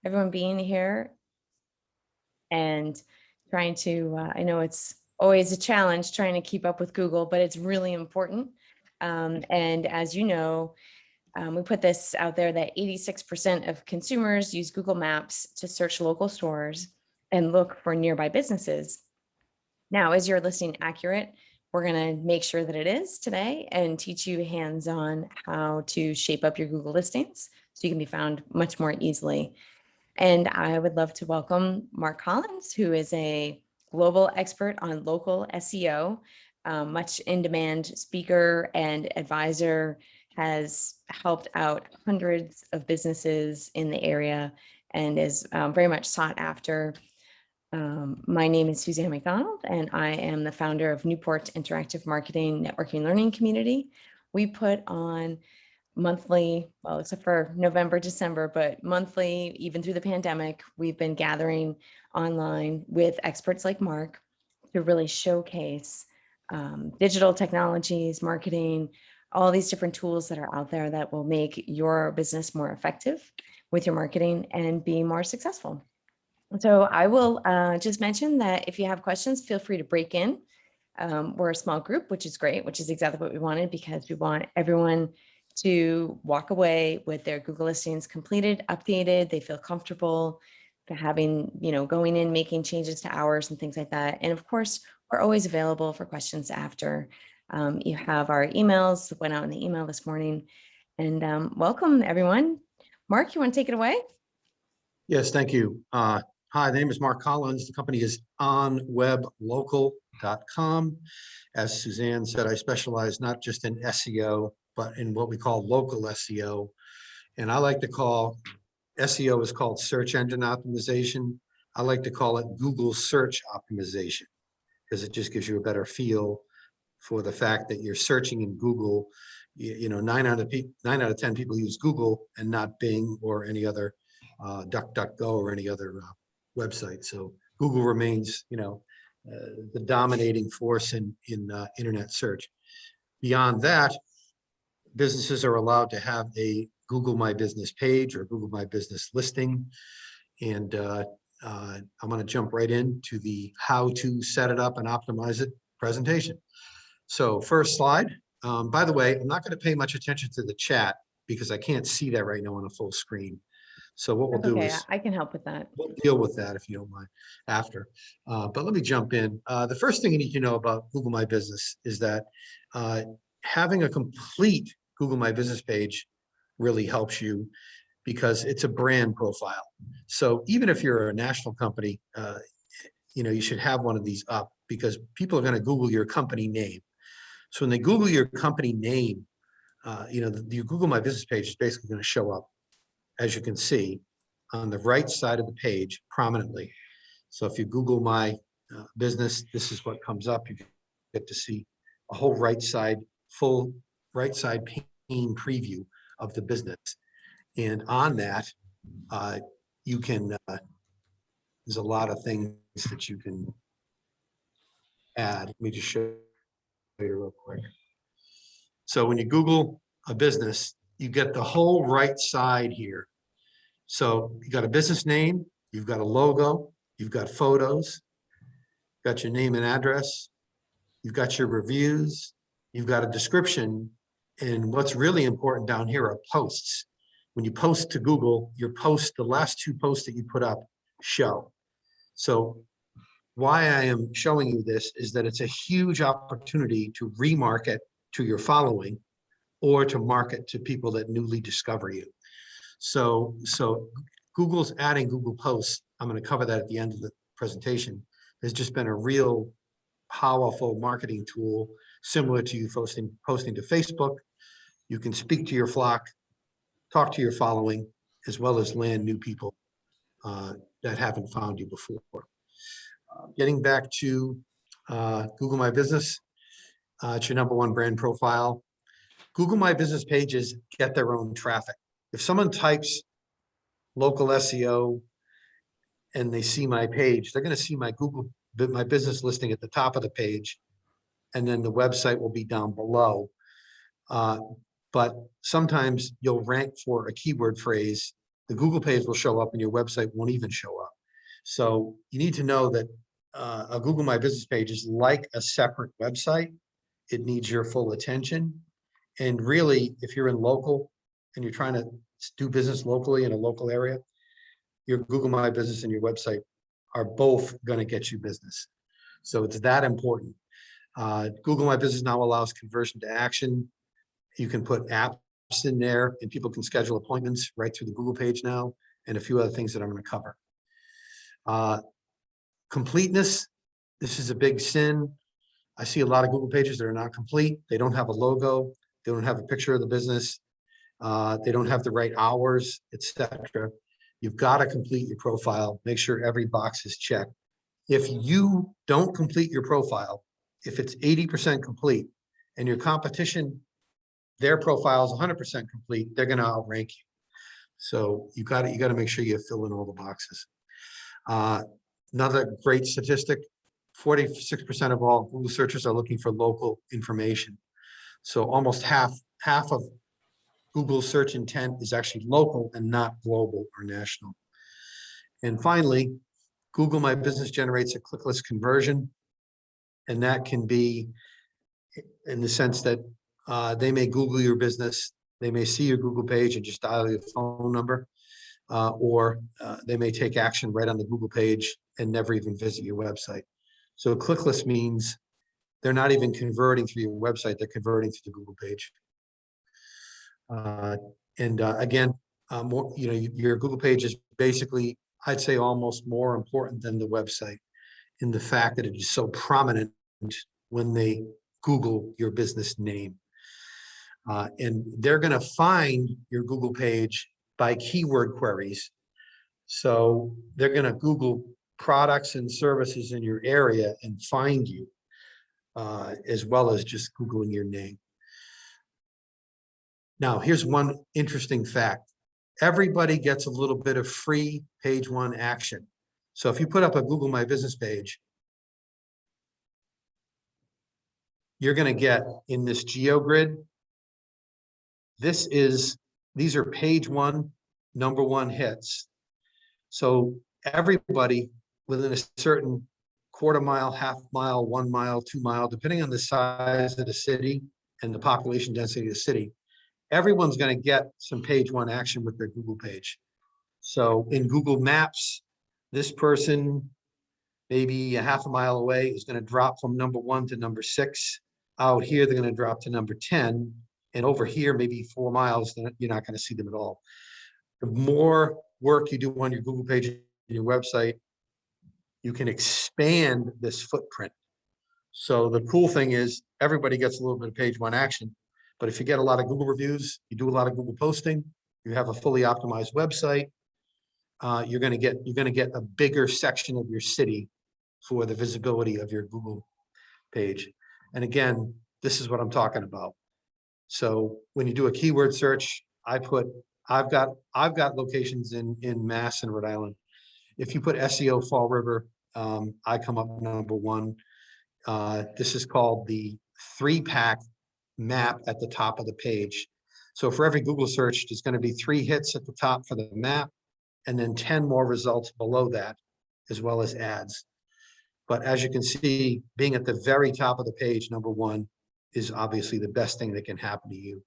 everyone being here and trying to, I know it's always a challenge trying to keep up with Google, but it's really important. And as you know, we put this out there that 86% of consumers use Google Maps to search local stores and look for nearby businesses. Now, is your listing accurate? We're going to make sure that it is today and teach you hands-on how to shape up your Google listings so you can be found much more easily. And I would love to welcome Mark Collins, who is a global expert on local SEO, much in demand speaker and advisor, has helped out hundreds of businesses in the area and is very much sought after. My name is Suzanne McDonald, and I am the founder of Newport Interactive Marketing Networking Learning Community. We put on monthly, well, except for November, December, but monthly, even through the pandemic, we've been gathering online with experts like Mark to really showcase digital technologies, marketing, all these different tools that are out there that will make your business more effective with your marketing and be more successful. So I will just mention that if you have questions, feel free to break in. We're a small group, which is great, which is exactly what we wanted, because we want everyone to walk away with their Google listings completed, updated, they feel comfortable to having, going in, making changes to hours and things like that. And of course, we're always available for questions after. You have our emails that went out in the email this morning. And welcome, everyone. Mark, you want to take it away? Yes, thank you. Hi, the name is Mark Collins. The company is onweblocal.com. As Suzanne said, I specialize not just in SEO, but in what we call local SEO. And I like to call SEO is called search engine optimization. I like to call it Google search optimization because it just gives you a better feel for the fact that you're searching in Google. You know, 9 out of 10 people use Google and not Bing or any other DuckDuckGo or any other website. So Google remains, the dominating force in internet search. Beyond that, businesses are allowed to have a Google My Business page or Google My Business listing. And I'm going to jump right into the how to set it up and optimize it presentation. So first slide. By the way, I'm not going to pay much attention to the chat because I can't see that right now on a full screen. So what we'll do is I can help with that. we'll deal with that if you don't mind after. But let me jump in. The first thing you need to know about Google My Business is that having a complete Google My Business page really helps you because it's a brand profile. So even if you're a national company, you should have one of these up because people are going to Google your company name. So when they Google your company name, your Google My Business page is basically going to show up, as you can see, on the right side of the page prominently. So if you Google My Business, this is what comes up. You get to see a whole full right side pane preview of the business. And on that, you can, there's a lot of things that you can add. Let me just show you real quick. So when you Google a business, you get the whole right side here. So you got a business name, you've got a logo, you've got photos, got your name and address, you've got your reviews, you've got a description, and what's really important down here are posts. When you post to Google, the last 2 posts that you put up show. So why I am showing you this is that it's a huge opportunity to remarket to your following or to market to people that newly discover you. So Google's adding Google Posts, I'm going to cover that at the end of the presentation, has just been a real powerful marketing tool, similar to you posting to Facebook. You can speak to your flock, talk to your following, as well as land new people that haven't found you before. Getting back to Google My Business, it's your #1 brand profile. Google My Business pages get their own traffic. If someone types local SEO and they see my page, they're going to see my My Business listing at the top of the page, and then the website will be down below. But sometimes you'll rank for a keyword phrase the Google page will show up and your website won't even show up. So you need to know that a Google My Business page is like a separate website. It needs your full attention. And really, if you're in local and you're trying to do business locally in a local area, your Google My Business and your website are both going to get you business. So it's that important. Google My Business now allows conversion to action. You can put apps in there and people can schedule appointments right through the Google page now, and a few other things that I'm going to cover. Completeness. This is a big sin. I see a lot of Google pages that are not complete. They don't have a logo. They don't have a picture of the business. They don't have the right hours, etc. You've got to complete your profile. Make sure every box is checked. If you don't complete your profile, if it's 80% complete and your competition, their profile is 100% complete, they're going to outrank you. So you got to make sure you fill in all the boxes. Another great statistic, 46% of all Google searchers are looking for local information. So almost half of Google search intent is actually local and not global or national. And finally, Google My Business generates a clickless conversion. And that can be in the sense that they may Google your business, they may see your Google page and just dial your phone number, or they may take action right on the Google page and never even visit your website. So clickless means they're not even converting through your website, they're converting through the Google page. Again, your Google page is basically, I'd say, almost more important than the website in the fact that it is so prominent when they Google your business name. And they're going to find your Google page by keyword queries. So they're going to Google products and services in your area and find you, as well as just Googling your name. Now, here's one interesting fact. Everybody gets a little bit of free page one action. So if you put up a Google My Business page, you're going to get in this GeoGrid, these are page one, number one hits. So everybody within a certain quarter mile, half mile, 1 mile, 2 mile, depending on the size of the city and the population density of the city, everyone's going to get some page one action with their Google page. So in Google Maps, this person maybe a half a mile away is going to drop from number 1 to number 6. Out here, they're going to drop to number 10. And over here, maybe 4 miles, you're not going to see them at all. The more work you do on your Google page and your website, you can expand this footprint. So the cool thing is everybody gets a little bit of page one action. But if you get a lot of Google reviews, you do a lot of Google posting, you have a fully optimized website, you're going to get a bigger section of your city for the visibility of your Google page. And again, this is what I'm talking about. So when you do a keyword search, I've got locations in Mass and Rhode Island. If you put SEO Fall River, I come up number 1. This is called the 3-pack map at the top of the page. So for every Google search, there's going to be 3 hits at the top for the map, and then 10 more results below that, as well as ads. But as you can see, being at the very top of the page, number 1, is obviously the best thing that can happen to you.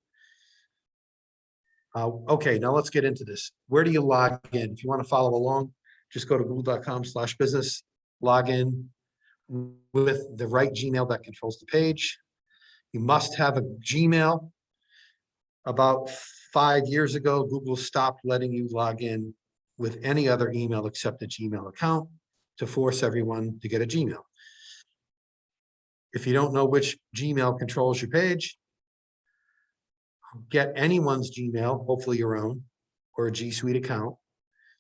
Okay, now let's get into this. Where do you log in? If you want to follow along, just go to google.com/business, log in with the right Gmail that controls the page. You must have a Gmail. About 5 years ago, Google stopped letting you log in with any other email except a Gmail account to force everyone to get a Gmail. If you don't know which Gmail controls your page, get anyone's Gmail, hopefully your own, or a G Suite account.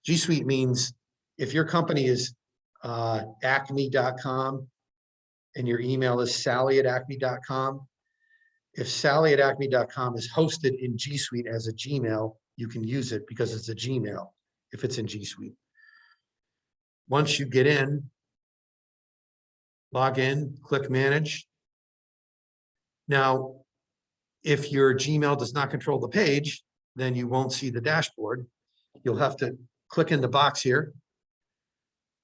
G Suite means if your company is acme.com and your email is sally@acme.com, if sally@acme.com is hosted in G Suite as a Gmail, you can use it because it's a Gmail if it's in G Suite. Once you get in, log in, click manage. Now, if your Gmail does not control the page, then you won't see the dashboard. you'll have to click in the box here,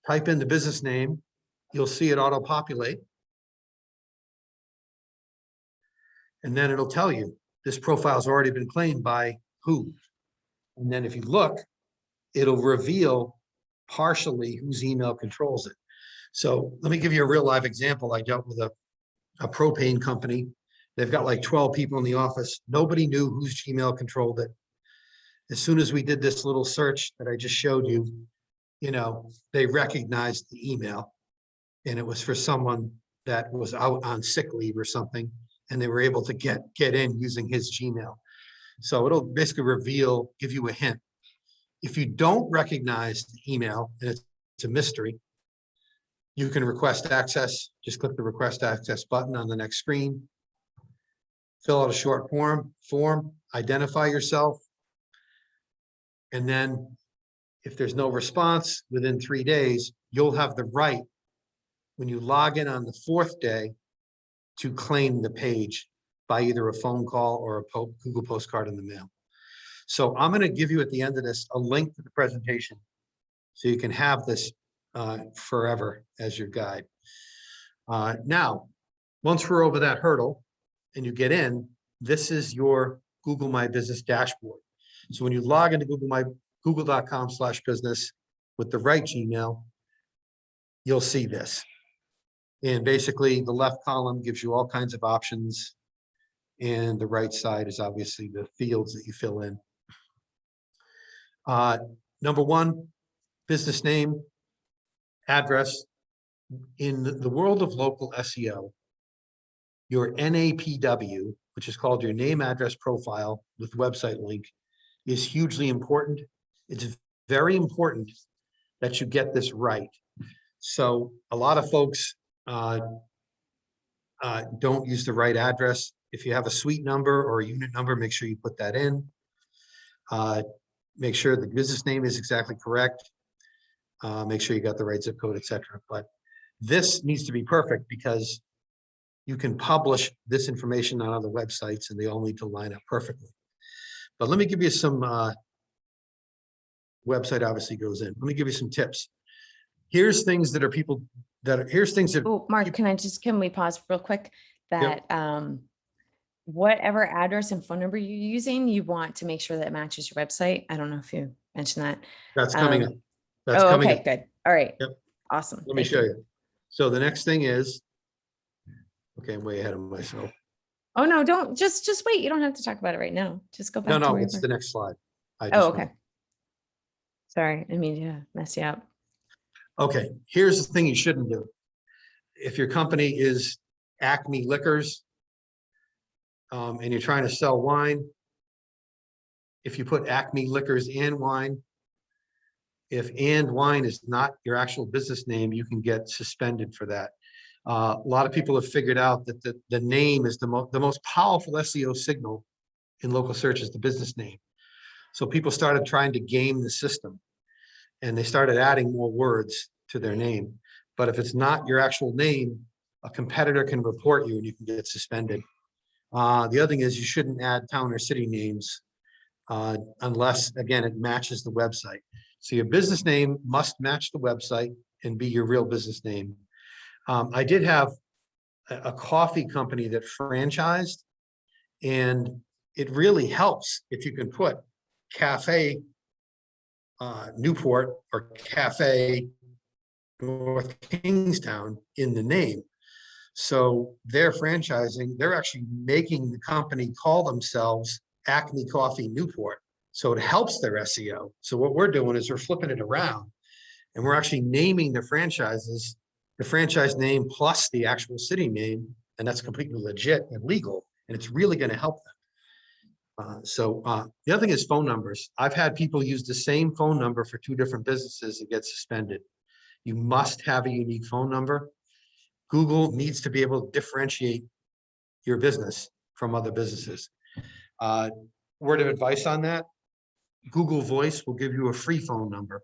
type in the business name, you'll see it auto-populate. And then it'll tell you, this profile's already been claimed by who. And then if you look, it'll reveal partially whose email controls it. So let me give you a real live example. I dealt with a propane company. They've got like 12 people in the office. Nobody knew whose Gmail controlled it. As soon as we did this little search that I just showed you, you know, they recognized the email, and it was for someone that was out on sick leave or something, and they were able to get in using his Gmail. So it'll basically reveal, give you a hint. If you don't recognize the email and it's a mystery, you can request access. Just click the request access button on the next screen. Fill out a short form, identify yourself. And then if there's no response within 3 days, you'll have the right, when you log in on the 4th day, to claim the page by either a phone call or a Google postcard in the mail. So I'm going to give you at the end of this a link to the presentation so you can have this forever as your guide. Now, once we're over that hurdle and you get in, this is your Google My Business dashboard. So when you log into google.com/business with the right Gmail, you'll see this. And basically the left column gives you all kinds of options, and the right side is obviously the fields that you fill in. Number 1, business name, address. In the world of local SEO, your NAPW, which is called your name, address, profile with website link, is hugely important. It's very important that you get this right. So a lot of folks don't use the right address. If you have a suite number or a unit number, make sure you put that in. Make sure the business name is exactly correct. Make sure you got the right zip code, etc. But this needs to be perfect because you can publish this information on other websites and they all need to line up perfectly. But let me give you some website obviously goes in. Let me give you some tips. Here's things that are people that are, here's things that. Oh, Mark, can we pause real quick? That whatever address and phone number you're using, you want to make sure that it matches your website. I don't know if you mentioned that. That's coming up. That's oh, coming okay, up. good. All right. Yep. Awesome. Let me show you. So the next thing is, okay, I'm way ahead of myself. Oh no, don't just wait. You don't have to talk about it right now. Just go back. No, to it's the next slide. Oh, okay. Sorry, I mean to mess you up. Okay, here's the thing you shouldn't do. If your company is Acme Liquors, and you're trying to sell wine, if you put Acme Liquors and wine, if and wine is not your actual business name, you can get suspended for that. A lot of people have figured out that the name is the most powerful SEO signal in local search is the business name. So people started trying to game the system and they started adding more words to their name. But if it's not your actual name, a competitor can report you and you can get suspended. The other thing is you shouldn't add town or city names unless, again, it matches the website. So your business name must match the website and be your real business name. I did have a coffee company that franchised, and it really helps if you can put Cafe Newport or Cafe North Kingstown in the name. So they're franchising, they're actually making the company call themselves Acme Coffee Newport. So it helps their SEO. So what we're doing is we're flipping it around and we're actually naming the franchises, the franchise name plus the actual city name, and that's completely legit and legal, and it's really going to help them. The other thing is phone numbers. I've had people use the same phone number for 2 different businesses and get suspended. You must have a unique phone number. Google needs to be able to differentiate your business from other businesses. Word of advice on that, Google Voice will give you a free phone number.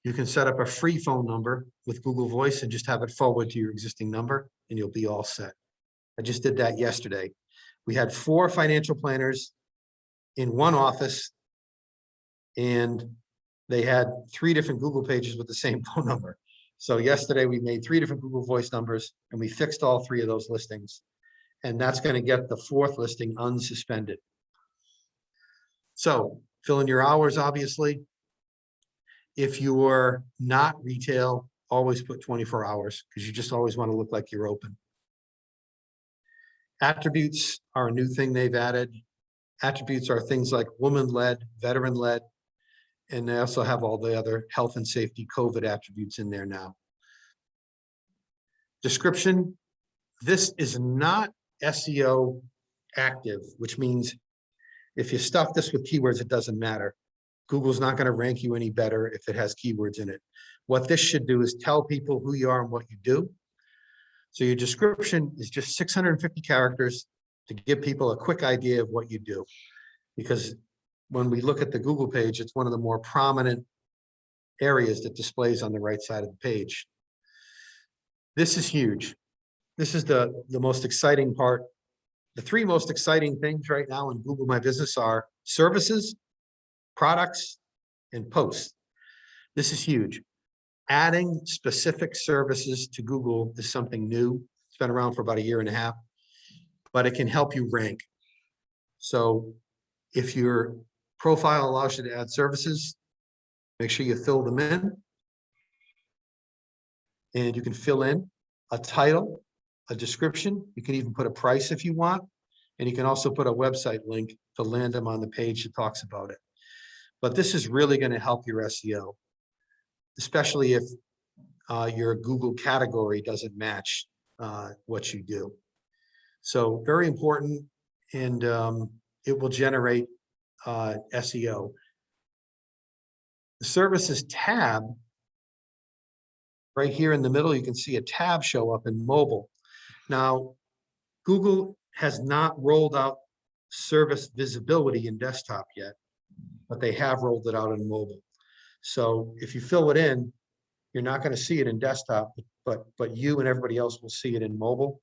You can set up a free phone number with Google Voice and just have it forward to your existing number and you'll be all set. I just did that yesterday. We had 4 financial planners in one office, and they had 3 different Google pages with the same phone number. So yesterday we made 3 different Google Voice numbers and we fixed all 3 of those listings. And that's going to get the 4th listing unsuspended. So fill in your hours, obviously. If you're not retail, always put 24 hours because you just always want to look like you're open. Attributes are a new thing they've added. Attributes are things like woman-led, veteran-led, and they also have all the other health and safety COVID attributes in there now. Description, this is not SEO active, which means if you stuff this with keywords, it doesn't matter. Google's not going to rank you any better if it has keywords in it. What this should do is tell people who you are and what you do. So your description is just 650 characters to give people a quick idea of what you do. Because when we look at the Google page, it's one of the more prominent areas that displays on the right side of the page. This is huge. This is the most exciting part. The 3 most exciting things right now in Google My Business are services, products, and posts. This is huge. Adding specific services to Google is something new. It's been around for about 1.5 years, but it can help you rank. So if your profile allows you to add services, make sure you fill them in. And you can fill in a title, a description. You can even put a price if you want. And you can also put a website link to land them on the page that talks about it. But this is really going to help your SEO, especially if your Google category doesn't match what you do. So very important, and it will generate SEO. The services tab, right here in the middle, you can see a tab show up in mobile. Now, Google has not rolled out service visibility in desktop yet, but they have rolled it out in mobile. So if you fill it in, you're not going to see it in desktop, but you and everybody else will see it in mobile.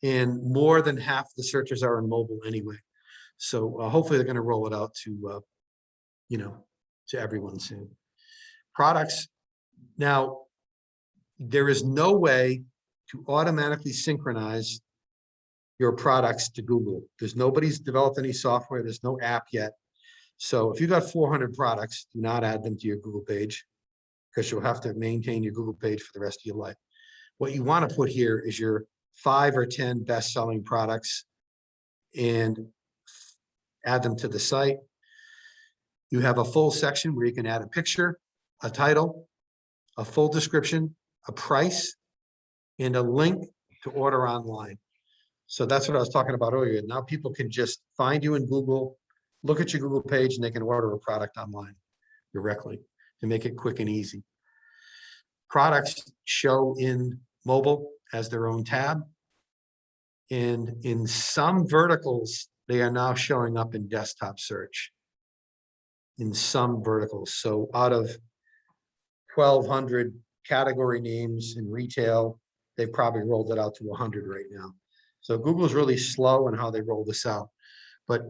And more than half the searches are in mobile anyway. So hopefully they're going to roll it out to, to everyone soon. Products. Now, there is no way to automatically synchronize your products to Google. Nobody's developed any software. There's no app yet. So if you got 400 products, do not add them to your Google page because you'll have to maintain your Google page for the rest of your life. What you want to put here is your 5 or 10 best-selling products and add them to the site. You have a full section where you can add a picture, a title, a full description, a price, and a link to order online. So that's what I was talking about earlier. Now people can just find you in Google, look at your Google page, and they can order a product online directly to make it quick and easy. Products show in mobile as their own tab. And in some verticals, they are now showing up in desktop search. In some verticals. So out of 1,200 category names in retail, they've probably rolled it out to 100 right now. So Google's really slow in how they roll this out, but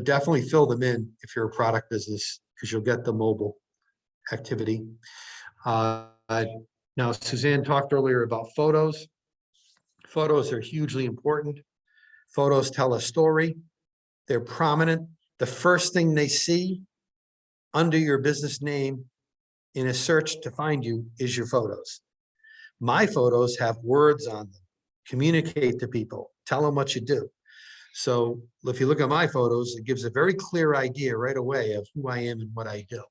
definitely fill them in if you're a product business because you'll get the mobile activity. Now, Suzanne talked earlier about photos. Photos are hugely important. Photos tell a story. They're prominent. The first thing they see under your business name in a search to find you is your photos. My photos have words on them. Communicate to people, tell them what you do. So if you look at my photos, it gives a very clear idea right away of who I am and what I do.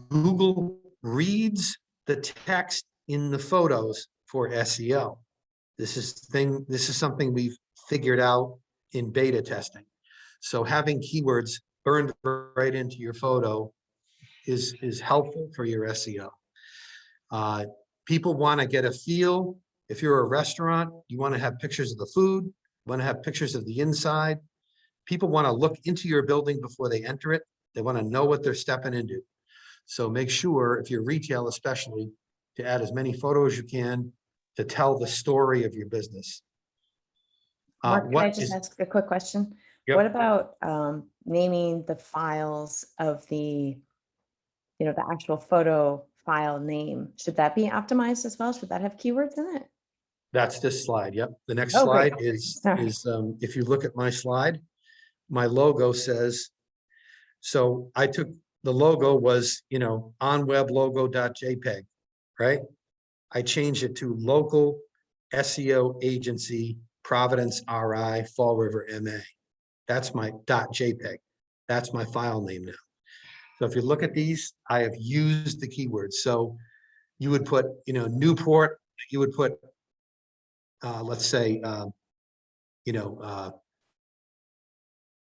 Google reads the text in the photos for SEO. This is something we've figured out in beta testing. So having keywords burned right into your photo is helpful for your SEO. People want to get a feel. If you're a restaurant, you want to have pictures of the food, you want to have pictures of the inside. People want to look into your building before they enter it. They want to know what they're stepping into. So make sure, if you're retail especially, to add as many photos as you can to tell the story of your business. Mark, can I just ask a quick question? Yep. What about naming the files of the the actual photo file name, should that be optimized as well? Should that have keywords in it? That's this slide. Yep. The next Oh, great. slide is, Sorry. if you look at my slide, my logo says, so I took, the logo was, onweblogo.jpg, right? I changed it to local SEO agency, Providence RI, Fall River MA. That's my .jpg. That's my file name now. So if you look at these, I have used the keywords. So you would put, Newport, you would put, let's say,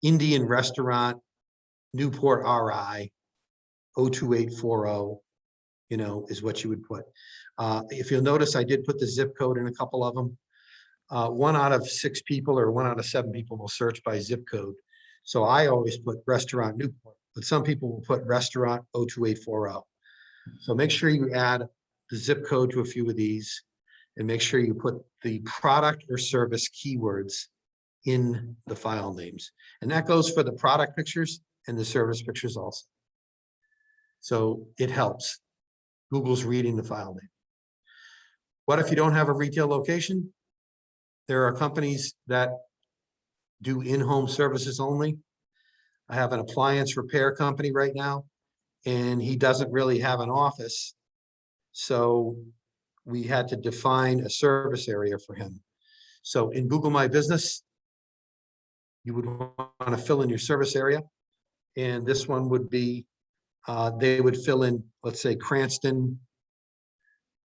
Indian restaurant, Newport RI, 02840, is what you would put. If you'll notice, I did put the zip code in a couple of them. 1 out of 6 people or 1 out of 7 people will search by zip code. So I always put restaurant Newport, but some people will put restaurant 02840. So make sure you add the zip code to a few of these and make sure you put the product or service keywords in the file names. And that goes for the product pictures and the service pictures also. So it helps. Google's reading the file name. What if you don't have a retail location? There are companies that do in-home services only. I have an appliance repair company right now, and he doesn't really have an office. So we had to define a service area for him. So in Google My Business, you would want to fill in your service area. And this one would be, they would fill in, let's say, Cranston.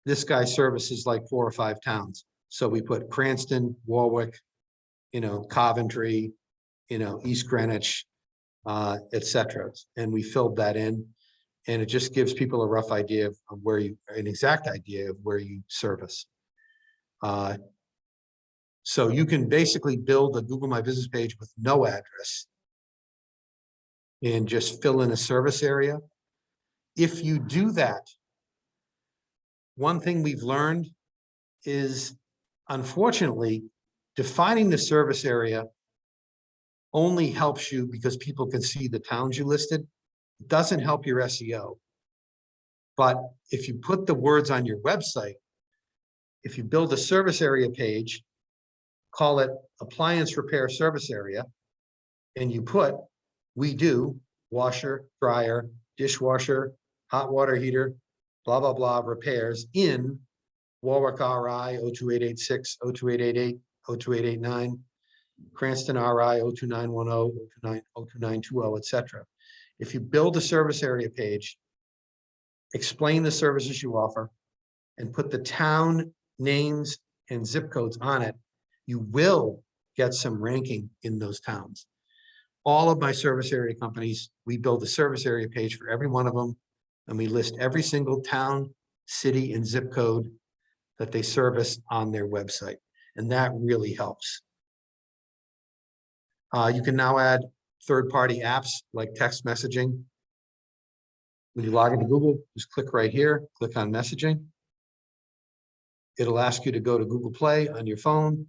This guy services like 4 or 5 towns. So we put Cranston, Warwick, Coventry, East Greenwich, etc. And we filled that in, and it just gives people a rough idea of where an exact idea of where you service. So you can basically build a Google My Business page with no address and just fill in a service area. If you do that, one thing we've learned is, unfortunately, defining the service area only helps you because people can see the towns you listed. It doesn't help your SEO. But if you put the words on your website, if you build a service area page, call it appliance repair service area, and you put, we do washer, dryer, dishwasher, hot water heater, blah, blah, blah, repairs in Warwick RI 02886, 02888, 02889, Cranston RI 02910, 02920, etc. If you build a service area page, explain the services you offer, and put the town names and zip codes on it, you will get some ranking in those towns. All of my service area companies, we build a service area page for every one of them, and we list every single town, city, and zip code that they service on their website. And that really helps. You can now add third-party apps like text messaging. When you log into Google, just click right here, click on messaging. It'll ask you to go to Google Play on your phone.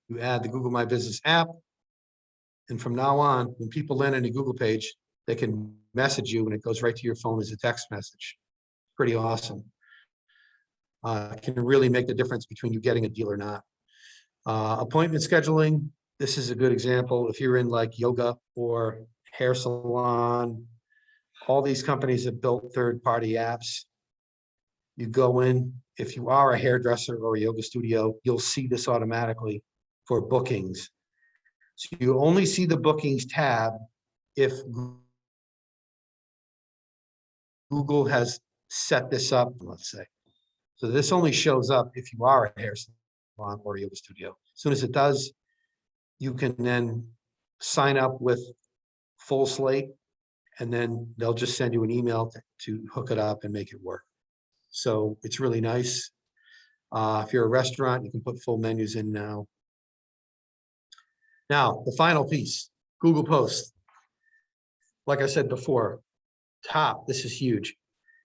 You add the Google My Business app. And from now on, when people land on a Google page, they can message you and it goes right to your phone as a text message. Pretty awesome. Can really make the difference between you getting a deal or not. Appointment scheduling. This is a good example. If you're in like yoga or hair salon, all these companies have built third-party apps. You go in, if you are a hairdresser or a yoga studio, you'll see this automatically for bookings. So you only see the bookings tab if Google has set this up, let's say. So this only shows up if you are a hair salon or a yoga studio. As soon as it does, you can then sign up with Full Slate, and then they'll just send you an email to hook it up and make it work. So it's really nice. If you're a restaurant, you can put full menus in now. Now, the final piece, Google Posts. Like I said before, this is huge.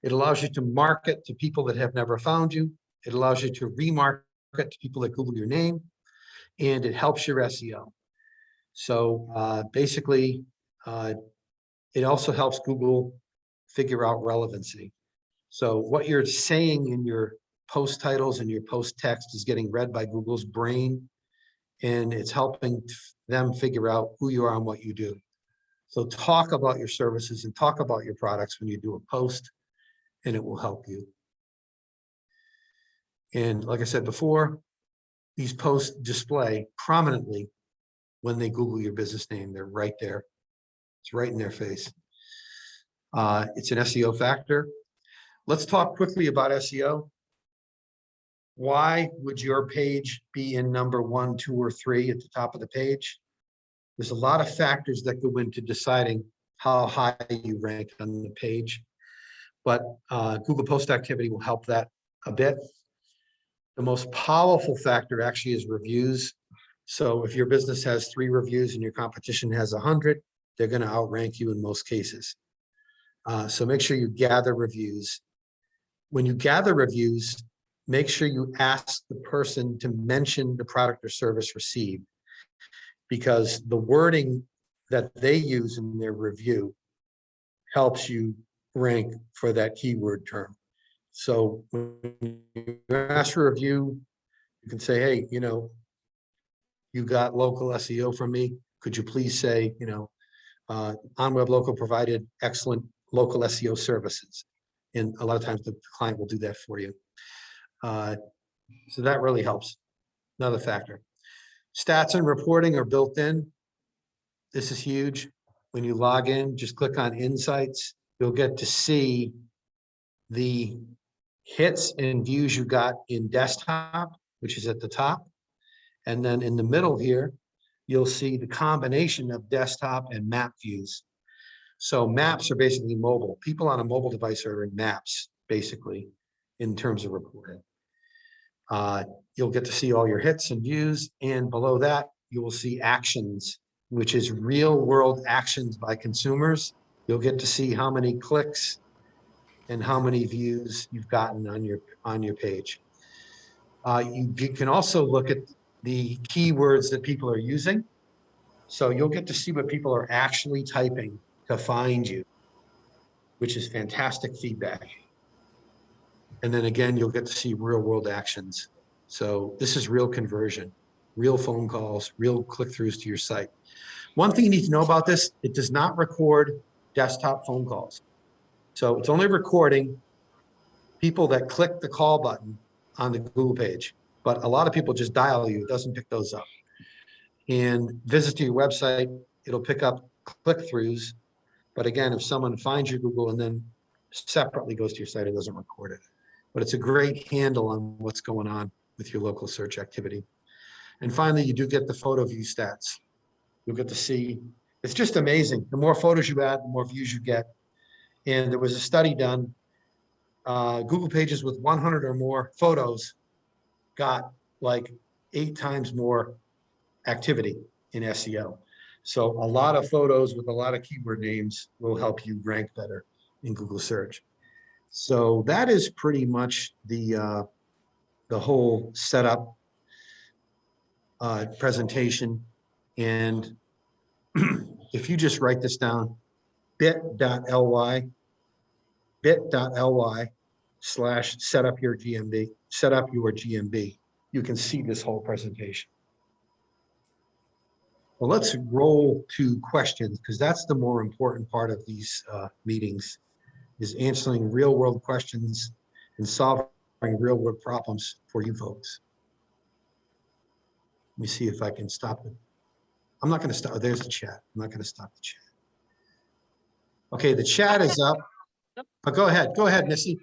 It allows you to market to people that have never found you. It allows you to remarket to people that Google your name, and it helps your SEO. So basically, it also helps Google figure out relevancy. So what you're saying in your post titles and your post text is getting read by Google's brain, and it's helping them figure out who you are and what you do. So talk about your services and talk about your products when you do a post, and it will help you. And like I said before, these posts display prominently when they Google your business name. They're right there. It's right in their face. It's an SEO factor. Let's talk quickly about SEO. Why would your page be in number 1, 2, or 3 at the top of the page? There's a lot of factors that go into deciding how high you rank on the page, but Google Post Activity will help that a bit. The most powerful factor actually is reviews. So if your business has 3 reviews and your competition has 100, they're going to outrank you in most cases. So make sure you gather reviews. When you gather reviews, make sure you ask the person to mention the product or service received, because the wording that they use in their review helps you rank for that keyword term. So when you ask for a review, you can say, hey, you got local SEO from me. Could you please say, OnWeb Local provided excellent local SEO services. And a lot of times the client will do that for you. So that really helps. Another factor. Stats and reporting are built in. This is huge. When you log in, just click on Insights. You'll get to see the hits and views you got in desktop, which is at the top. And then in the middle here, you'll see the combination of desktop and map views. So maps are basically mobile. People on a mobile device are in maps, basically, in terms of reporting. You'll get to see all your hits and views. And below that, you will see actions, which is real world actions by consumers. You'll get to see how many clicks and how many views you've gotten on your page. You can also look at the keywords that people are using. So you'll get to see what people are actually typing to find you, which is fantastic feedback. And then again, you'll get to see real world actions. So this is real conversion, real phone calls, real click-throughs to your site. One thing you need to know about this, it does not record desktop phone calls. So it's only recording people that click the call button on the Google page. But a lot of people just dial you, it doesn't pick those up. And visit to your website, it'll pick up click-throughs. But again, if someone finds your Google and then separately goes to your site, it doesn't record it. But it's a great handle on what's going on with your local search activity. And finally, you do get the photo view stats. You'll get to see, it's just amazing. The more photos you add, the more views you get. And there was a study done, Google pages with 100 or more photos got like 8 times more activity in SEO. So a lot of photos with a lot of keyword names will help you rank better in Google search. So that is pretty much the whole setup presentation. And if you just write this down, bit.ly / set up your GMB, you can see this whole presentation. Well, let's roll to questions, because that's the more important part of these meetings, is answering real world questions and solving real world problems for you folks. Let me see if I can stop it. I'm not going to stop. Oh, there's the chat. I'm not going to stop the chat. Okay, the chat is up. Oh, go ahead. Go ahead, Missy.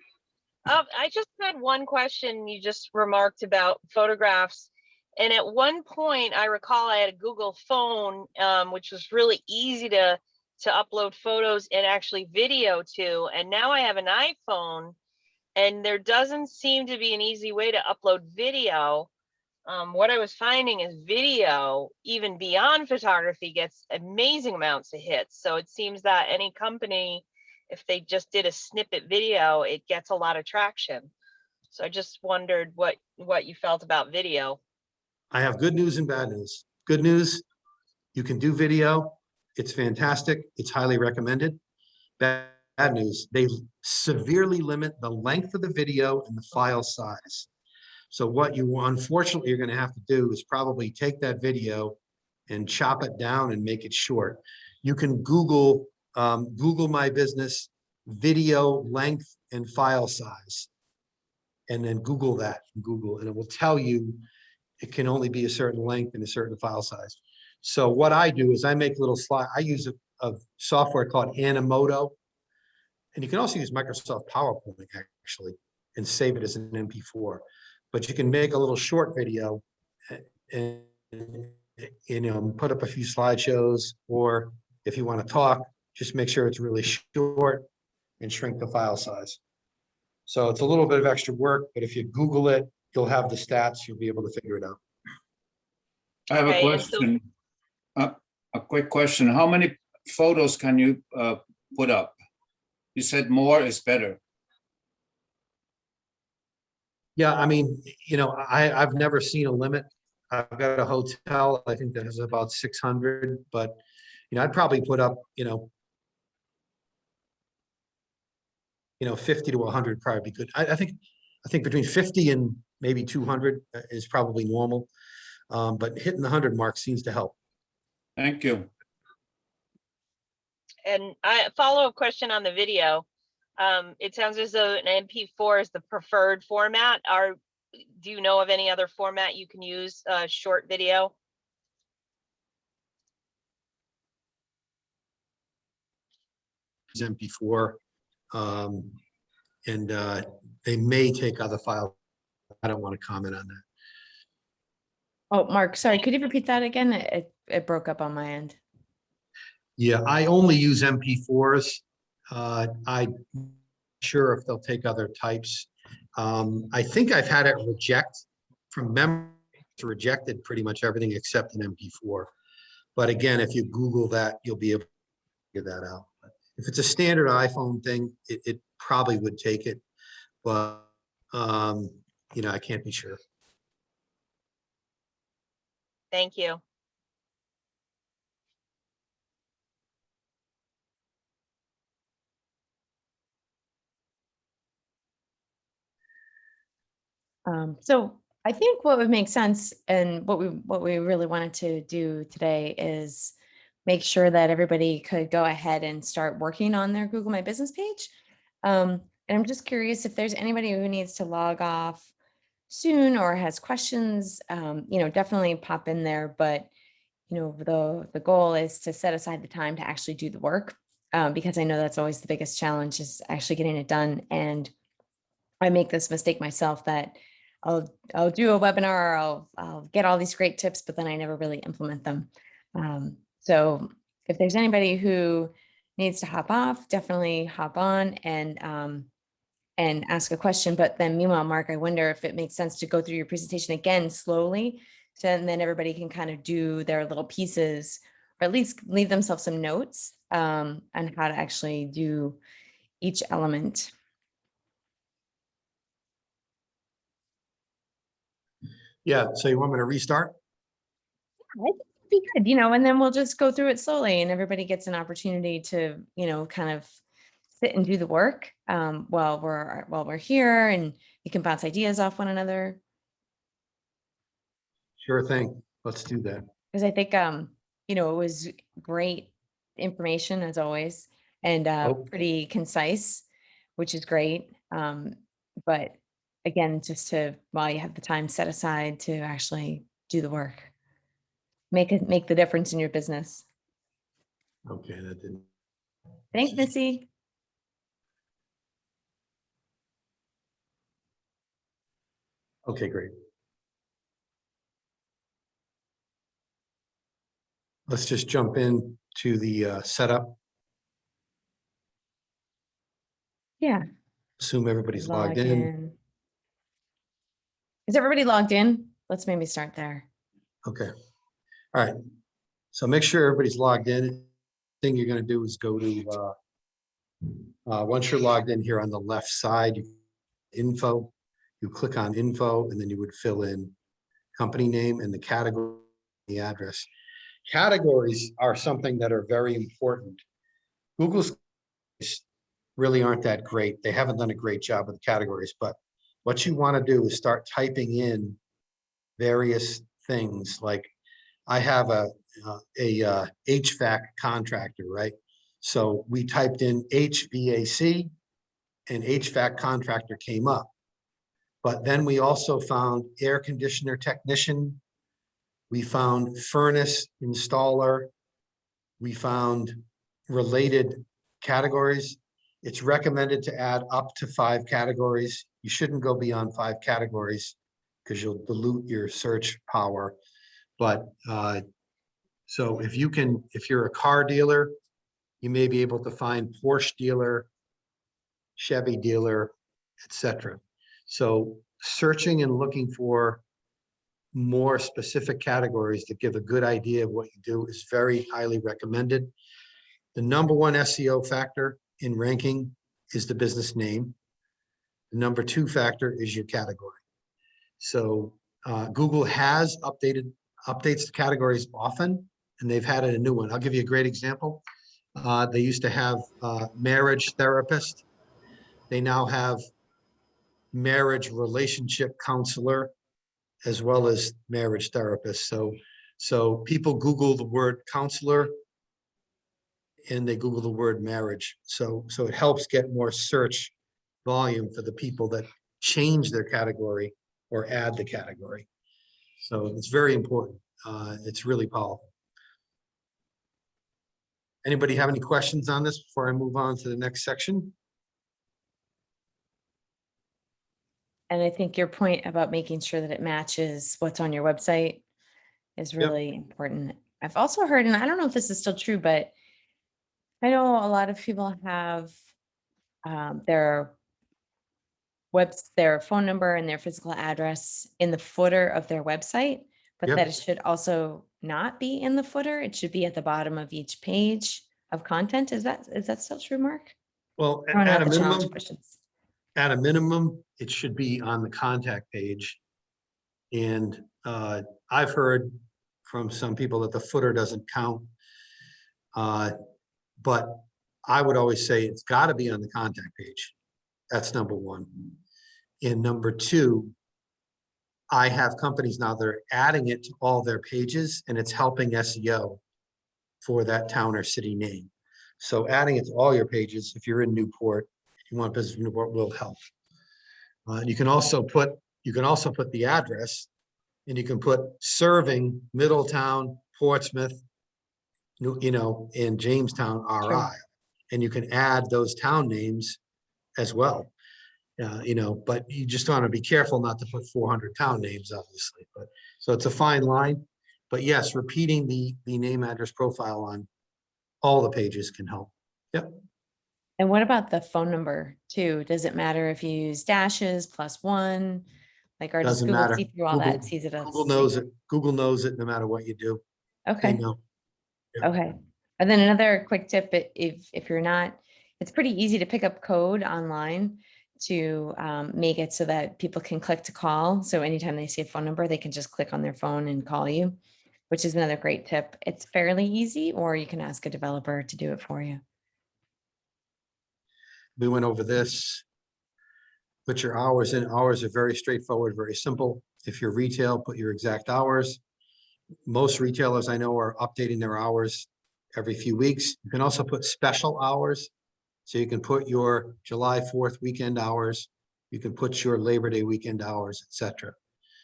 I just had one question. You just remarked about photographs. And at one point, I recall I had a Google phone, which was really easy to upload photos and actually video to. And now I have an iPhone, and there doesn't seem to be an easy way to upload video. What I was finding is video, even beyond photography, gets amazing amounts of hits. So it seems that any company, if they just did a snippet video, it gets a lot of traction. So I just wondered what you felt about video. I have good news and bad news. Good news, you can do video. It's fantastic. It's highly recommended. Bad bad news, they severely limit the length of the video and the file size. So what you unfortunately are going to have to do is probably take that video and chop it down and make it short. You can Google My Business video length and file size, and then Google that, and it will tell you it can only be a certain length and a certain file size. So what I do is I make little slide. I use a software called Animoto, and you can also use Microsoft PowerPoint actually and save it as an MP4. But you can make a little short video and put up a few slideshows, or if you want to talk, just make sure it's really short and shrink the file size. So it's a little bit of extra work, but if you Google it, you'll have the stats, you'll be able to figure it out. I have a Okay, and so- question. A quick question. How many photos can you put up? You said more is better. Yeah, I mean, I've never seen a limit. I've got a hotel, I think that has about 600, but, I'd probably put up, 50 to 100 probably be good. I think between 50 and maybe 200 is probably normal. But hitting the 100 mark seems to help. Thank you. And a follow-up question on the video. It sounds as though an MP4 is the preferred format. Do you know of any other format you can use short video? MP4, and they may take other files. I don't want to comment on that. Oh, Mark, sorry, could you repeat that again? It broke up on my end. Yeah, I only use MP4s. I'm sure if they'll take other types. I think I've had it reject from memory. It's rejected pretty much everything except an MP4. But again, if you Google that, you'll be able to figure that out. If it's a standard iPhone thing, it probably would take it, but I can't be sure. Thank you. So I think what would make sense and what we really wanted to do today is make sure that everybody could go ahead and start working on their Google My Business page. And I'm just curious if there's anybody who needs to log off soon or has questions, definitely pop in there. But, the goal is to set aside the time to actually do the work, because I know that's always the biggest challenge is actually getting it done. And I make this mistake myself that I'll do a webinar, I'll get all these great tips, but then I never really implement them. So if there's anybody who needs to hop off, definitely hop on and ask a question. But then meanwhile, Mark, I wonder if it makes sense to go through your presentation again slowly, so and then everybody can kind of do their little pieces, or at least leave themselves some notes on how to actually do each element. Yeah, so you want me to restart? I think it'd be good, and then we'll just go through it slowly and everybody gets an opportunity to, kind of sit and do the work while we're here, and you can bounce ideas off one another. Sure thing. Let's do that. Because I think, it was great information as always, and pretty concise, which is great. But again, just while you have the time set aside to actually do the work, make the difference in your business. Okay, that didn't. Thanks, Missy. Okay, great. Let's just jump in to the setup. Yeah. Assume everybody's logged in. Is everybody logged in? Let's maybe start there. Okay. All right. So make sure everybody's logged in. Thing you're going to do is go to, once you're logged in here on the left side, info, you click on info, and then you would fill in company name and the category, the address. Categories are something that are very important. Google's really aren't that great. They haven't done a great job with the categories, but what you want to do is start typing in various things. Like I have a HVAC contractor, right? So we typed in HVAC and HVAC contractor came up. But then we also found air conditioner technician. We found furnace installer. We found related categories. It's recommended to add up to 5 categories. You shouldn't go beyond 5 categories because you'll dilute your search power. But so if you're a car dealer, you may be able to find Porsche dealer, Chevy dealer, etc. So searching and looking for more specific categories to give a good idea of what you do is very highly recommended. The number 1 SEO factor in ranking is the business name. The number 2 factor is your category. So Google has updates the categories often, and they've added a new one. I'll give you a great example. They used to have marriage therapist. They now have marriage relationship counselor, as well as marriage therapist. So people Google the word counselor and they Google the word marriage. So it helps get more search volume for the people that change their category or add the category. So it's very important. It's really powerful. Anybody have any questions on this before I move on to the next section? And I think your point about making sure that it matches what's on your website is really important. I've also heard, and I don't know if this is still true, but I know a lot of people have their phone number and their physical address in the footer of their website, but Yep. that it should also not be in the footer. It should be at the bottom of each page of content. Is that still true, Mark? Well, I don't know at a the challenge minimum, questions. it should be on the contact page. And I've heard from some people that the footer doesn't count. But I would always say it's got to be on the contact page. That's number 1. And number 2, I have companies now that are adding it to all their pages, and it's helping SEO for that town or city name. So adding it to all your pages, if you're in Newport, if you want business in Newport, will help. You can also put the address, and you can put serving Middletown, Portsmouth, in Jamestown, RI, Sure. and you can add those town names as well. But you just want to be careful not to put 400 town names, obviously. But so it's a fine line. But yes, repeating the name, address, profile on all the pages can help. Yep. And what about the phone number too? Does it matter if you use dashes, +1? Like, or does Doesn't Google matter. see through all that, sees it as? Google knows it. Google knows it no matter what you do. They Okay, know. Yeah. okay. And then another quick tip, if you're not, it's pretty easy to pick up code online to make it so that people can click to call. So anytime they see a phone number, they can just click on their phone and call you, which is another great tip. It's fairly easy, or you can ask a developer to do it for you. We went over this. Put your hours in. Hours are very straightforward, very simple. If you're retail, put your exact hours. Most retailers I know are updating their hours every few weeks. You can also put special hours. So you can put your July 4th weekend hours. You can put your Labor Day weekend hours, etc.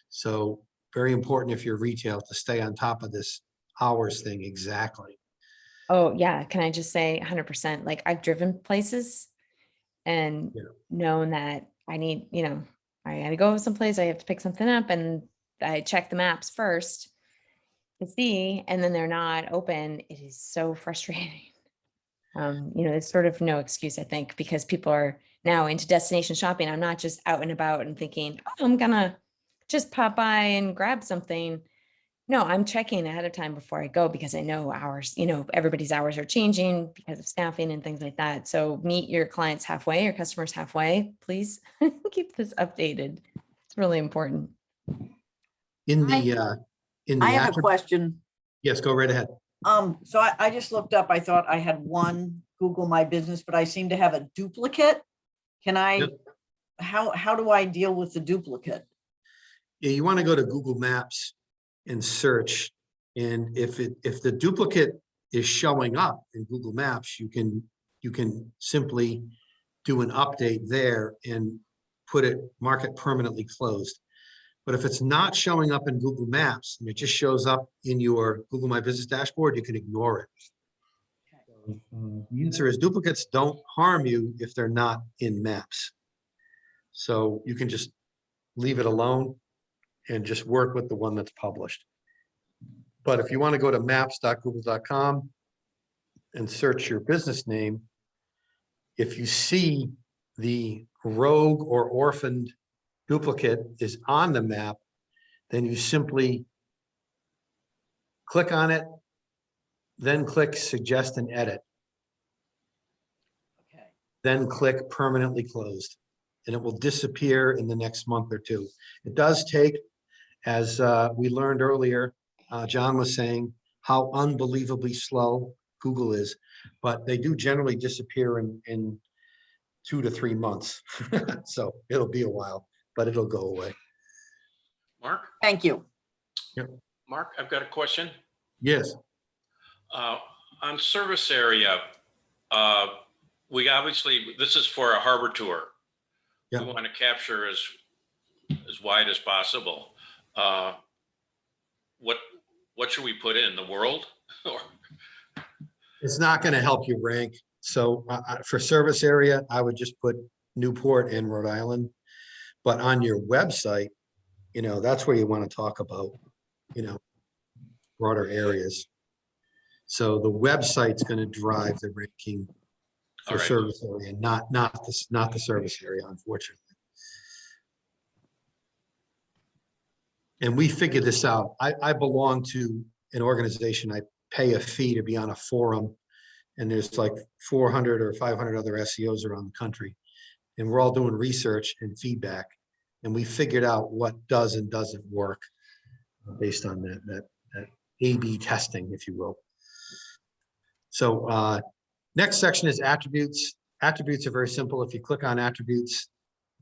So very important if you're retail to stay on top of this hours thing exactly. Oh yeah, can I just say 100%? Like, I've driven places and Yeah. known that I need, I had to go someplace, I have to pick something up, and I check the maps first to see, and then they're not open. It is so frustrating. There's sort of no excuse, I think, because people are now into destination shopping. I'm not just out and about and thinking, oh, I'm gonna just pop by and grab something. No, I'm checking ahead of time before I go, because I know hours, everybody's hours are changing because of staffing and things like that. So meet your clients halfway, your customers halfway, please. Keep this updated. It's really important. In I the have a question. yes, go right ahead. So I just looked up, I thought I had one Google My Business, but I seem to have a duplicate. Can I, Yep. how do I deal with the duplicate? Yeah, you want to go to Google Maps and search. And if the duplicate is showing up in Google Maps, you can simply do an update there and mark it permanently closed. But if it's not showing up in Google Maps and it just shows up in your Google My Business dashboard, you can ignore it. The answer is duplicates don't harm you if they're not in Maps. So you can just leave it alone and just work with the one that's published. But if you want to go to maps.google.com and search your business name, if you see the rogue or orphaned duplicate is on the map, then you simply click on it, then click suggest and edit, Okay. then click permanently closed, and it will disappear in the next month or two. It does take, as we learned earlier, John was saying how unbelievably slow Google is, but they do generally disappear in 2 to 3 months. So it'll be a while, but it'll go away. Mark, Thank you. Mark, I've got a question. Yes. On service area, we obviously, this is for a harbor tour. Yeah. We want to capture as wide as possible. What should we put in the world? Or It's not going to help you rank. So for service area, I would just put Newport and Rhode Island. But on your website, that's where you want to talk about, broader areas. So the website's going to drive the ranking for All right. service area, not the service area, unfortunately. And we figured this out. I belong to an organization. I pay a fee to be on a forum, and there's like 400 or 500 other SEOs around the country. And we're all doing research and feedback. And we figured out what does and doesn't work based on that A/B testing, if you will. So next section is attributes. Attributes are very simple. If you click on attributes,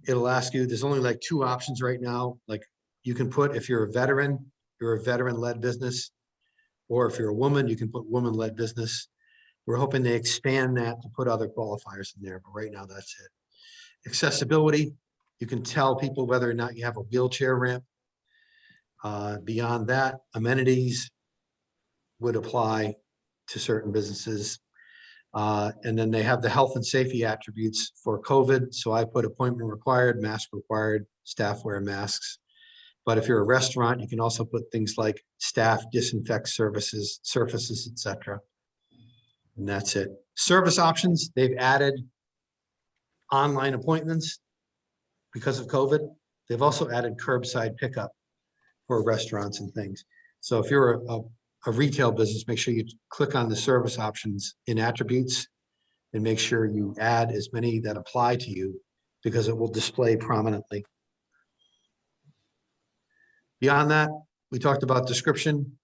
it'll ask you, there's only like 2 options right now. Like you can put, if you're a veteran-led business, or if you're a woman, you can put woman-led business. We're hoping they expand that to put other qualifiers in there, but right now that's it. Accessibility, you can tell people whether or not you have a wheelchair ramp. Beyond that, amenities would apply to certain businesses. And then they have the health and safety attributes for COVID. So I put appointment required, mask required, staff wear masks. But if you're a restaurant, you can also put things like staff disinfect surfaces, etc. And that's it. Service options, they've added online appointments because of COVID. They've also added curbside pickup for restaurants and things. So if you're a retail business, make sure you click on the service options in attributes and make sure you add as many that apply to you, because it will display prominently. Beyond that, we talked about description.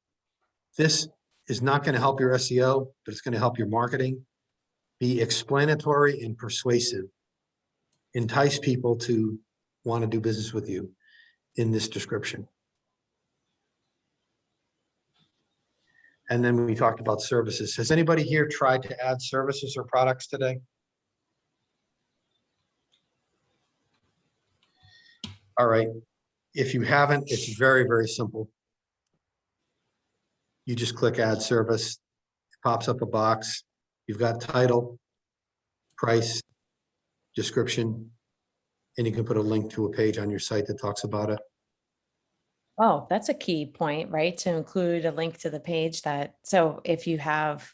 This is not going to help your SEO, but it's going to help your marketing. Be explanatory and persuasive. Entice people to want to do business with you in this description. And then we talked about services. Has anybody here tried to add services or products today? All right. If you haven't, it's very, very simple. You just click add service. It pops up a box. You've got title, price, description, and you can put a link to a page on your site that talks about it. Oh, that's a key point, right? To include a link to the page so if you have,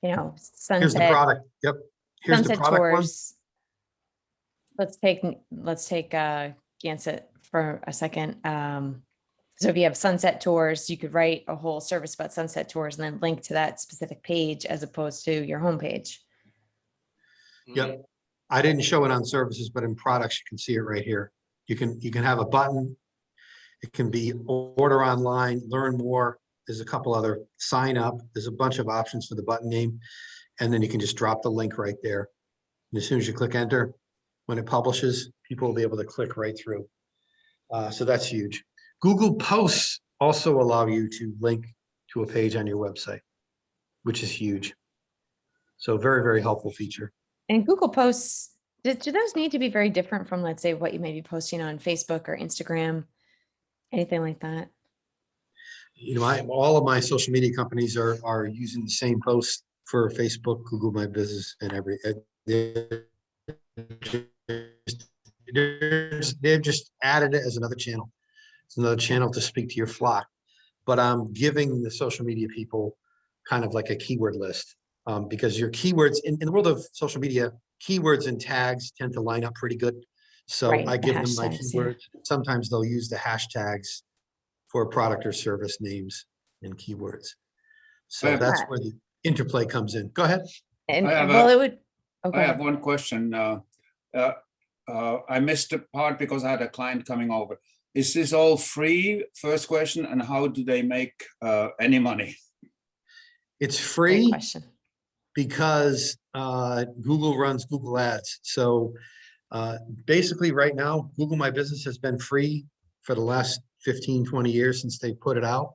Here's the sunset, product. Yep. Here's the sunset product one. tours. Let's take Gansett for a second. So if you have sunset tours, you could write a whole service about sunset tours and then link to that specific page as opposed to your homepage. Yep. I didn't show it on services, but in products, you can see it right here. You can have a button. It can be order online, learn more. There's a couple other sign up. There's a bunch of options for the button name. And then you can just drop the link right there. And as soon as you click enter, when it publishes, people will be able to click right through. So that's huge. Google Posts also allow you to link to a page on your website, which is huge. So very, very helpful feature. And Google Posts, do those need to be very different from, let's say, what you may be posting on Facebook or Instagram, anything like that? You know, all of my social media companies are using the same post for Facebook, Google My Business, and they've just added it as another channel. It's another channel to speak to your flock. But I'm giving the social media people kind of like a keyword list, because your keywords in the world of social media, keywords and tags tend to line up pretty good. So Right, I the give them my hashtags, yeah. keywords. Sometimes they'll use the hashtags for product or service names and keywords. So have- that's Right. where the interplay comes in. Go ahead. And I have well, a- it would. Oh, go I have ahead. one question. I missed the part because I had a client coming over. Is this all free? First question, and how do they make any money? It's Great free question. because Google runs Google Ads. So basically right now, Google My Business has been free for the last 15, 20 years since they put it out.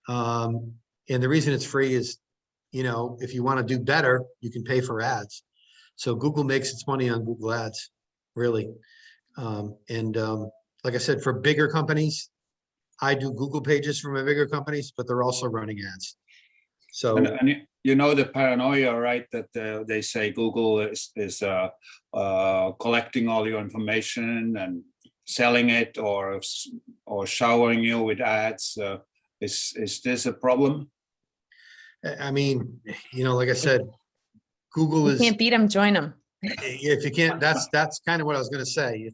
And the reason it's free is, you know, if you want to do better, you can pay for ads. So Google makes its money on Google Ads, really. Like I said, for bigger companies, I do Google pages for my bigger companies, but they're also running ads. So And you know the paranoia, right? That they say Google is collecting all your information and selling it, or showering you with ads. Is this a problem? I mean, you know, like I said, Google You is, can't beat them, join them. if you can't, that's kind of what I was gonna say.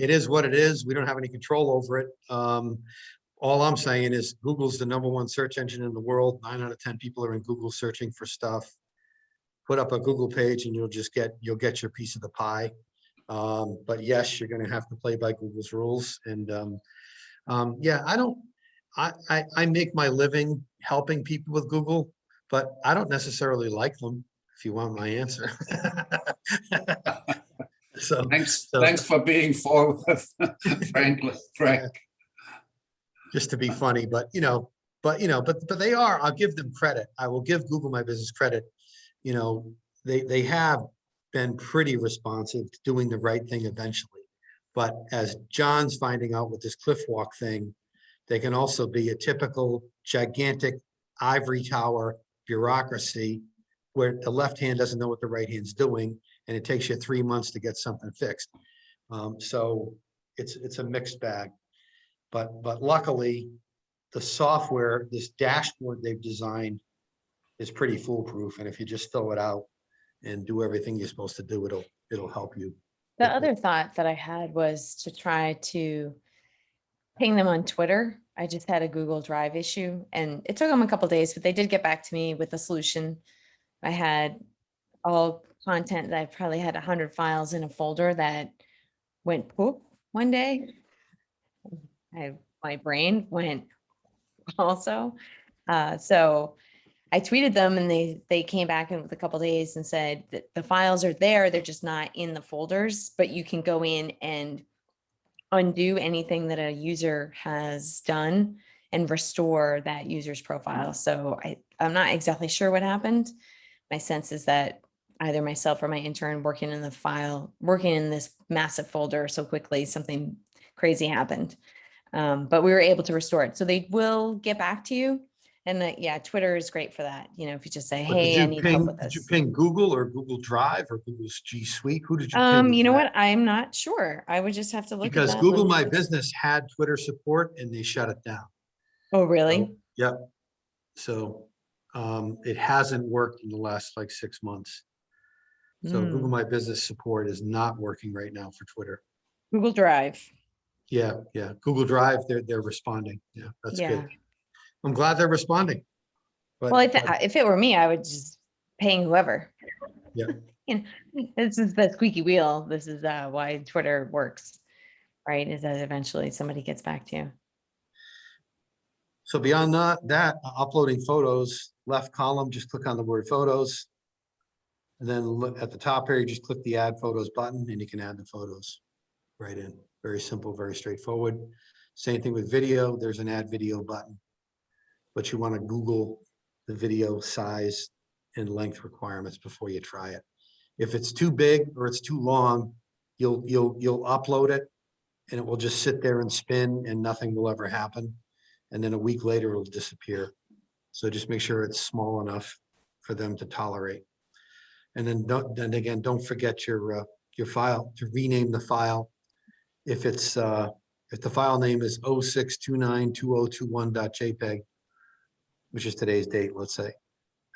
It is what it is. We don't have any control over it. All I'm saying is Google's the #1 search engine in the world. 9 out of 10 people are in Google searching for stuff. Put up a Google page and you'll get your piece of the pie. But yes, you're gonna have to play by Google's rules. And yeah, I make my living helping people with Google, but I don't necessarily like them, if you want my answer. So, Thanks for being forward, Frank. just to be funny, but they are, I'll give them credit. I will give Google My Business credit. You know, they have been pretty responsive to doing the right thing eventually. But as John's finding out with this cliff walk thing, they can also be a typical gigantic ivory tower bureaucracy where the left hand doesn't know what the right hand's doing, and it takes you 3 months to get something fixed. So it's a mixed bag. But luckily, the software, this dashboard they've designed is pretty foolproof. And if you just throw it out and do everything you're supposed to do, it'll help you. The other thought that I had was to try to ping them on Twitter. I just had a Google Drive issue and it took them a couple days, but they did get back to me with a solution. I had all content that I probably had 100 files in a folder that went poof one day. My brain went also. So I tweeted them and they came back in with a couple days and said that the files are there, they're just not in the folders, but you can go in and undo anything that a user has done and restore that user's profile. So I'm not exactly sure what happened. My sense is that either myself or my intern working in this massive folder so quickly, something crazy happened. But we were able to restore it. So they will get back to you. And yeah, Twitter is great for that. You know, if you just say, But hey, I need help with did you this. ping Google or Google Drive or Google's G Suite? Who did you ping? You know what? I'm not sure. I would just have to look at Because that Google little- My Business had Twitter support and they shut it down. Oh, really? So, yep. So it hasn't worked in the last like 6 months. So Mm. Google My Business support is not working right now for Twitter. Google Drive. Yeah. Google Drive, they're responding. Yeah, that's Yeah. good. I'm glad they're responding. But Well, if it were me, I would just paying whoever. Yeah. You know, this is the squeaky wheel. This is why Twitter works, right? Is that eventually somebody gets back to you. So beyond that, uploading photos, left column, just click on the word photos. And then look at the top here, you just click the add photos button and you can add the photos right in. Very simple, very straightforward. Same thing with video. There's an add video button, but you want to Google the video size and length requirements before you try it. If it's too big or it's too long, you'll upload it and it will just sit there and spin and nothing will ever happen. And then a week later, it'll disappear. So just make sure it's small enough for them to tolerate. And then don't forget your file, to rename the file. If it's if the file name is 06292021.jpg, which is today's date, let's say,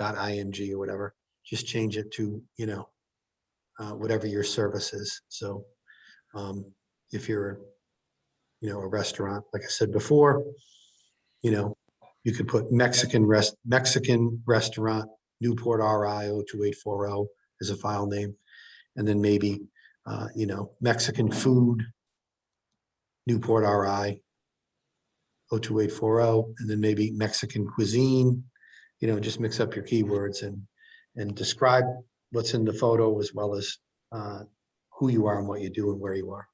.img or whatever, just change it to, you know, whatever your service is. So if you're, you know, a restaurant, like I said before, you know, you could put Mexican restaurant, Newport RI 02840 as a file name. And then maybe, you know, Mexican food, Newport RI 02840, and then maybe Mexican cuisine, you know, just mix up your keywords and describe what's in the photo as well as who you are and what you do and where you are.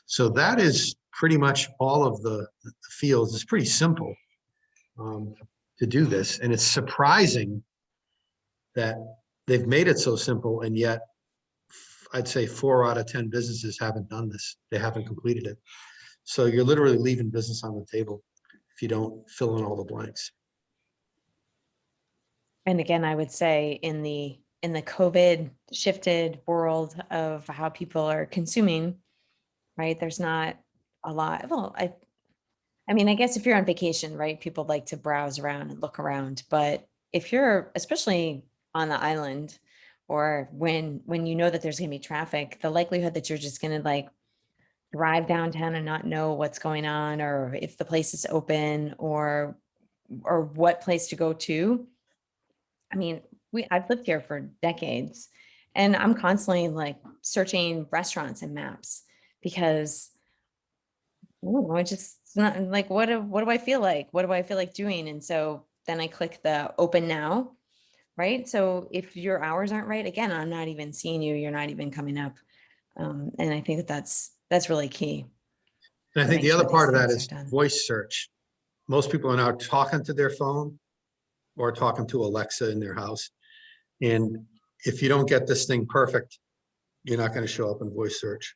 So that is pretty much all of the fields. It's pretty simple to do this. And it's surprising that they've made it so simple, and yet I'd say 4 out of 10 businesses haven't done this. They haven't completed it. So you're literally leaving business on the table if you don't fill in all the blanks. And again, I would say in the COVID shifted world of how people are consuming, right? There's not a lot. Well, I mean, I guess if you're on vacation, right, people like to browse around and look around. But if you're, especially on the island, or when you know that there's going to be traffic, the likelihood that you're just going to like drive downtown and not know what's going on, or if the place is open, or what place to go to. I mean, I've lived here for decades, and I'm constantly like searching restaurants and maps because I just not like what do I feel like? What do I feel like doing? And so then I click the open now, right? So if your hours aren't right, again, I'm not even seeing you. You're not even coming up, and I think that that's really key. And I think Make the sure other part of these that things is are done. voice search. Most people are now talking to their phone or talking to Alexa in their house. And if you don't get this thing perfect, you're not going to show up in voice search.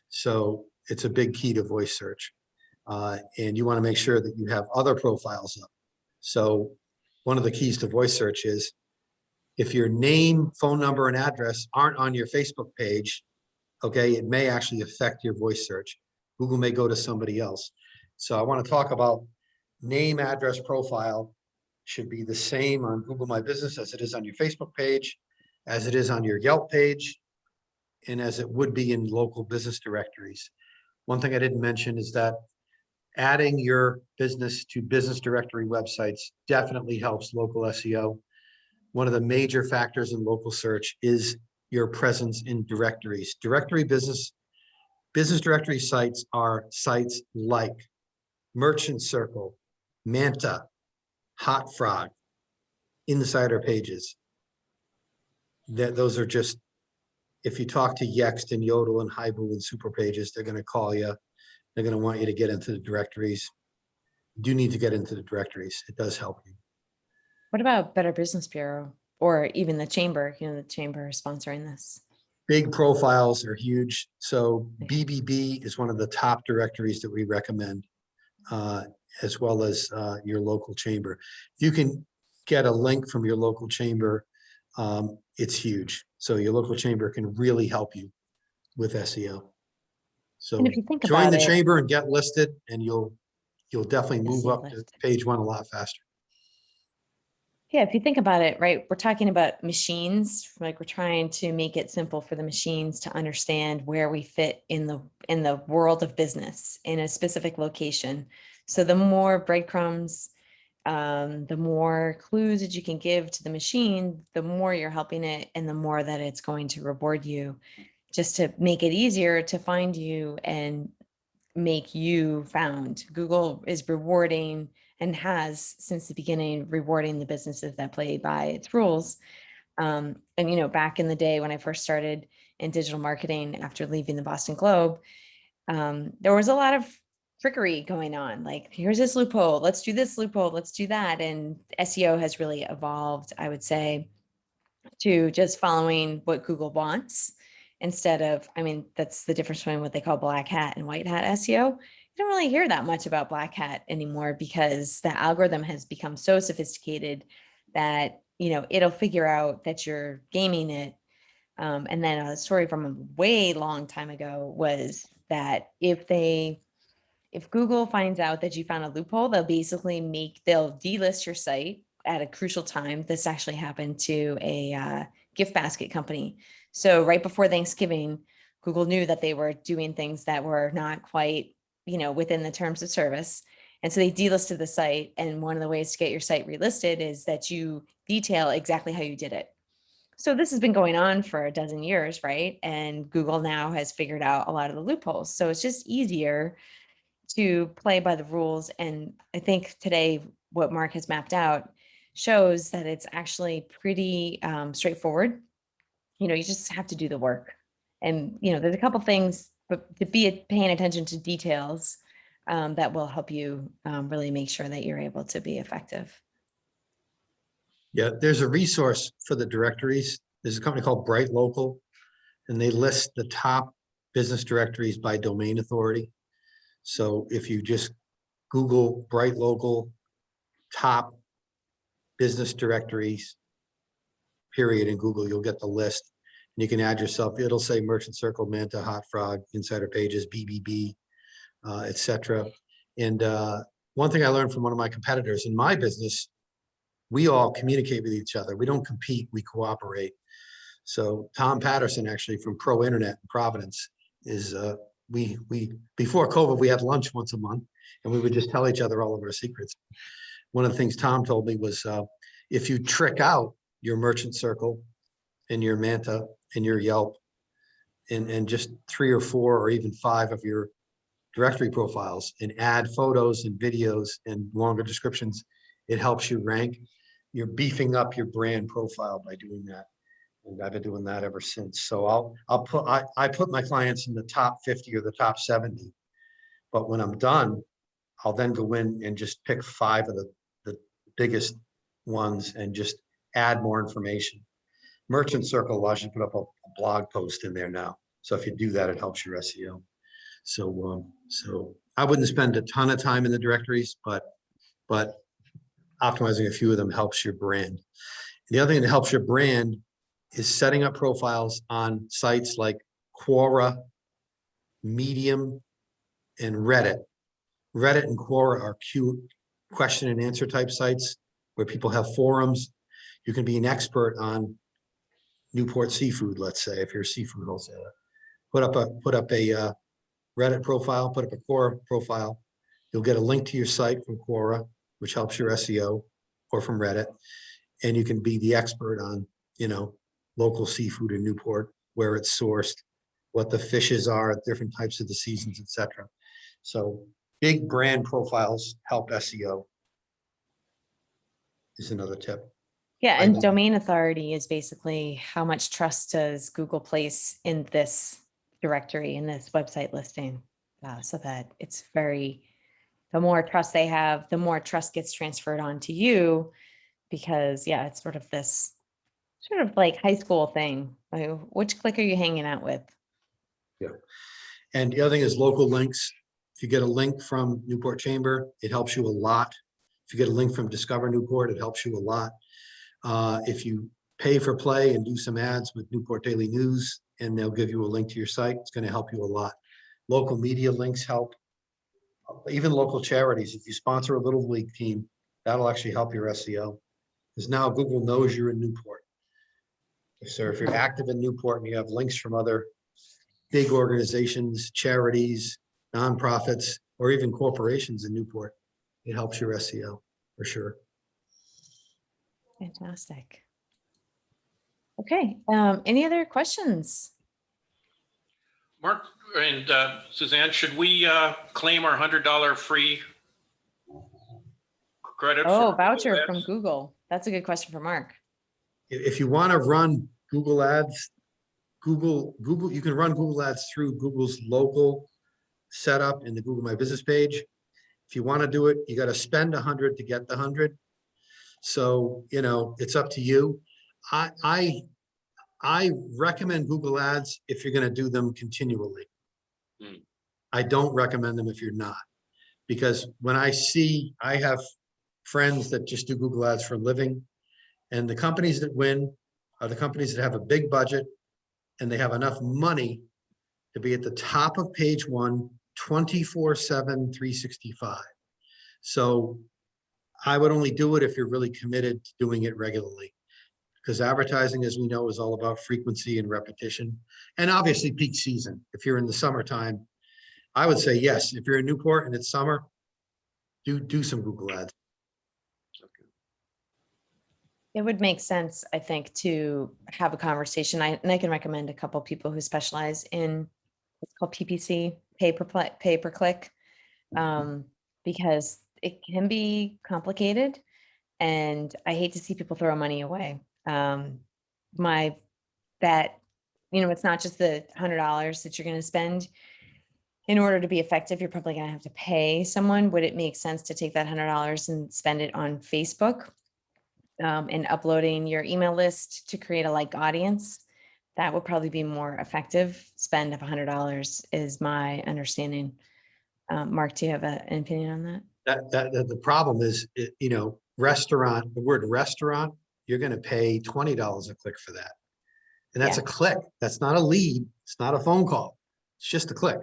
So it's a big key to voice search. And you want to make sure that you have other profiles up. So one of the keys to voice search is if your name, phone number, and address aren't on your Facebook page, okay, it may actually affect your voice search. Google may go to somebody else. So I want to talk about name, address, profile should be the same on Google My Business as it is on your Facebook page, as it is on your Yelp page, and as it would be in local business directories. One thing I didn't mention is that adding your business to business directory websites definitely helps local SEO. One of the major factors in local search is your presence in directories. Business directory sites are sites like Merchant Circle, Manta, Hot Frog, Insider Pages. Those are just, if you talk to Yext and Yodel and Haibu and Super Pages, they're going to call you. They're going to want you to get into the directories. You do need to get into the directories. It does help you. What about Better Business Bureau or even the chamber? You know, the chamber is sponsoring this. Big profiles are huge. So BBB is one of the top directories that we recommend, as well as your local chamber. If you can get a link from your local chamber, it's huge. So your local chamber can really help you with SEO. So And if you think join about the it, chamber and get listed, and you'll definitely move SEO up to lift. page 1 a lot faster. Yeah, if you think about it, right, we're talking about machines, like we're trying to make it simple for the machines to understand where we fit in the world of business in a specific location. So the more breadcrumbs, the more clues that you can give to the machine, the more you're helping it and the more that it's going to reward you, just to make it easier to find you and make you found. Google is rewarding and has since the beginning rewarding the businesses that play by its rules. And, you know, back in the day when I first started in digital marketing after leaving the Boston Globe, there was a lot of trickery going on. Like, here's this loophole, let's do this loophole, let's do that. And SEO has really evolved, I would say, to just following what Google wants instead of, I mean, that's the difference between what they call black hat and white hat SEO. You don't really hear that much about black hat anymore because the algorithm has become so sophisticated that, you know, it'll figure out that you're gaming it. And then a story from a way long time ago was that if Google finds out that you found a loophole, they'll delist your site at a crucial time. This actually happened to a gift basket company. So right before Thanksgiving, Google knew that they were doing things that were not quite, you know, within the terms of service. And so they delisted the site. And one of the ways to get your site relisted is that you detail exactly how you did it. So this has been going on for a dozen years, right? And Google now has figured out a lot of the loopholes. So it's just easier to play by the rules. And I think today what Mark has mapped out shows that it's actually pretty straightforward. You know, you just have to do the work. And, you know, there's a couple things, but to be paying attention to details that will help you really make sure that you're able to be effective. Yeah, there's a resource for the directories. There's a company called Bright Local, and they list the top business directories by domain authority. So if you just Google Bright Local top business directories, period, in Google, you'll get the list. And you can add yourself. It'll say Merchant Circle, Manta, Hot Frog, Insider Pages, BBB, etc. And one thing I learned from one of my competitors in my business, we all communicate with each other. We don't compete, we cooperate. So Tom Patterson, actually from Pro Internet in Providence, is we before COVID, we had lunch once a month and we would just tell each other all of our secrets. One of the things Tom told me was if you trick out your Merchant Circle and your Manta and your Yelp and just 3 or 4 or even 5 of your directory profiles and add photos and videos and longer descriptions, it helps you rank. You're beefing up your brand profile by doing that. And I've been doing that ever since. So I put my clients in the top 50 or the top 70. But when I'm done, I'll then go in and just pick 5 of the biggest ones and just add more information. Merchant Circle allows you to put up a blog post in there now. So if you do that, it helps your SEO. So I wouldn't spend a ton of time in the directories, but optimizing a few of them helps your brand. The other thing that helps your brand is setting up profiles on sites like Quora, Medium, and Reddit. Reddit and Quora are cute question and answer type sites where people have forums. You can be an expert on Newport seafood, let's say, if you're a seafood wholesaler. Put up a Reddit profile, put up a Quora profile. You'll get a link to your site from Quora, which helps your SEO, or from Reddit. And you can be the expert on, you know, local seafood in Newport, where it's sourced, what the fishes are at different types of the seasons, etc. So big brand profiles help SEO is another tip. Yeah, and domain authority is basically how much trust does Google place in this directory, in this website listing, so that it's the more trust they have, the more trust gets transferred on to you, because yeah, it's sort of this sort of like high school thing. Like, which clique are you hanging out with? Yeah. And the other thing is local links. If you get a link from Newport Chamber, it helps you a lot. If you get a link from Discover Newport, it helps you a lot. If you pay for play and do some ads with Newport Daily News, and they'll give you a link to your site, it's going to help you a lot. Local media links help. Even local charities, if you sponsor a little league team, that'll actually help your SEO. Because now Google knows you're in Newport. So if you're active in Newport and you have links from other big organizations, charities, nonprofits, or even corporations in Newport, it helps your SEO for sure. Fantastic. Okay, any other questions? Mark and Suzanne, should we claim our $100 free credit? Oh, for voucher Google from Ads? Google. That's a good question for Mark. if you want to run Google Ads, Google, you can run Google Ads through Google's local setup in the Google My Business page. If you want to do it, you got to spend 100 to get the 100. So, you know, it's up to you. I recommend Google Ads if you're going to do them continually. Hmm. I don't recommend them if you're not, because when I have friends that just do Google Ads for a living, and the companies that win are the companies that have a big budget and they have enough money to be at the top of page one, 24/7, 365. So I would only do it if you're really committed to doing it regularly. Because advertising, as we know, is all about frequency and repetition. And obviously peak season. If you're in the summertime, I would say yes. If you're in Newport and it's summer, do some Google Ads. It would make sense, I think, to have a conversation. And I can recommend a couple people who specialize in what's called PPC, pay per click, because it can be complicated, and I hate to see people throw money away. My bet, you know, it's not just the $100 that you're going to spend. In order to be effective, you're probably going to have to pay someone. Would it make sense to take that $100 and spend it on Facebook? And uploading your email list to create a like audience? That would probably be more effective spend of $100 is my understanding. Mark, do you have an opinion on that? The problem is, you know, restaurant, the word restaurant, you're going to pay $20 a click for that. And that's Yeah. a click. That's not a lead. It's not a phone call. It's just a click.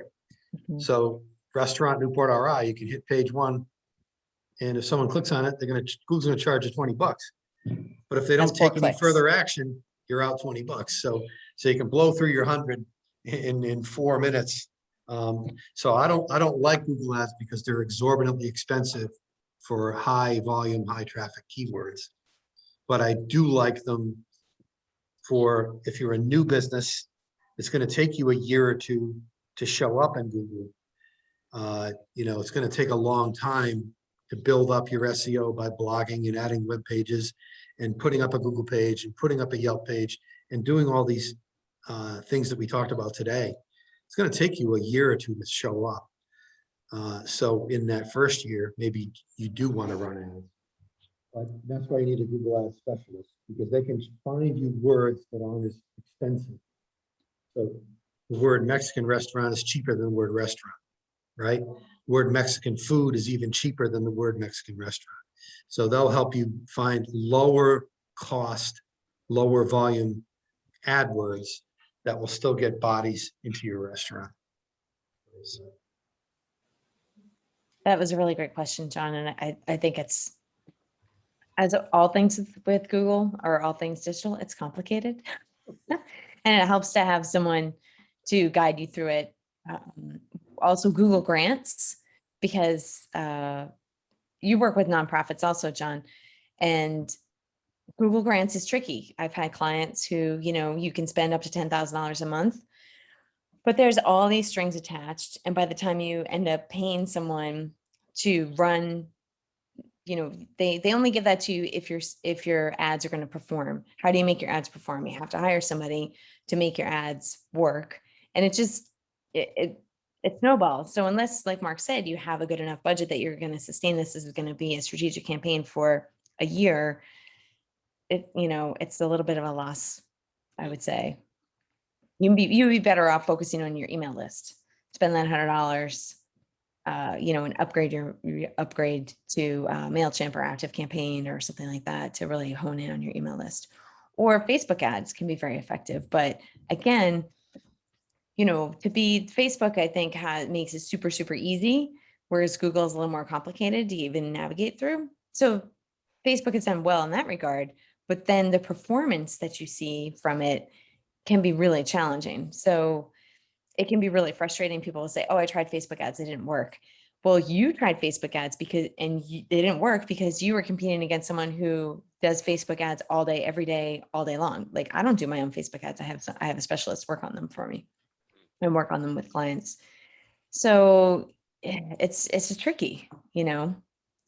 Mhm. So restaurant Newport RI, you can hit page one. And if someone clicks on it, Google's going to charge you $20. But if they don't That's 4 take any clicks. further action, you're out $20. So you can blow through your 100 in 4 minutes. So I don't like Google Ads because they're exorbitantly expensive for high volume, high traffic keywords. But I do like them for if you're a new business, it's going to take you a year or two to show up in Google. You know, it's going to take a long time to build up your SEO by blogging and adding web pages and putting up a Google page and putting up a Yelp page and doing all these things that we talked about today. It's going to take you a year or two to show up. So in that first year, maybe you do want to run ads. But that's why you need a Google Ads specialist, because they can find you words that aren't as expensive. So the word Mexican restaurant is cheaper than the word restaurant, right? Word Mexican food is even cheaper than the word Mexican restaurant. So they'll help you find lower cost, lower volume AdWords that will still get bodies into your restaurant. That was a really great question, John. And I think it's, as all things with Google or all things digital, it's complicated. And it helps to have someone to guide you through it. Also Google Grants, because you work with nonprofits also, John, and Google Grants is tricky. I've had clients who, you know, you can spend up to $10,000 a month, but there's all these strings attached. And by the time you end up paying someone to run, you know, they only give that to you if your ads are going to perform. How do you make your ads perform? You have to hire somebody to make your ads work. And it just, it snowballs. So unless, like Mark said, you have a good enough budget that you're going to sustain this is going to be a strategic campaign for a year, you know, it's a little bit of a loss, I would say. You'd be better off focusing on your email list. Spend that $100, you know, and upgrade to MailChimp or ActiveCampaign or something like that to really hone in on your email list. Or Facebook ads can be very effective. But again, you know, Facebook, I think makes it super, super easy, whereas Google is a little more complicated to even navigate through. So Facebook has done well in that regard, but then the performance that you see from it can be really challenging. So it can be really frustrating. People will say, oh, I tried Facebook ads, it didn't work. Well, you tried Facebook ads they didn't work because you were competing against someone who does Facebook ads all day, every day, all day long. Like I don't do my own Facebook ads. I have a specialist work on them for me and work on them with clients. So it's tricky, you know,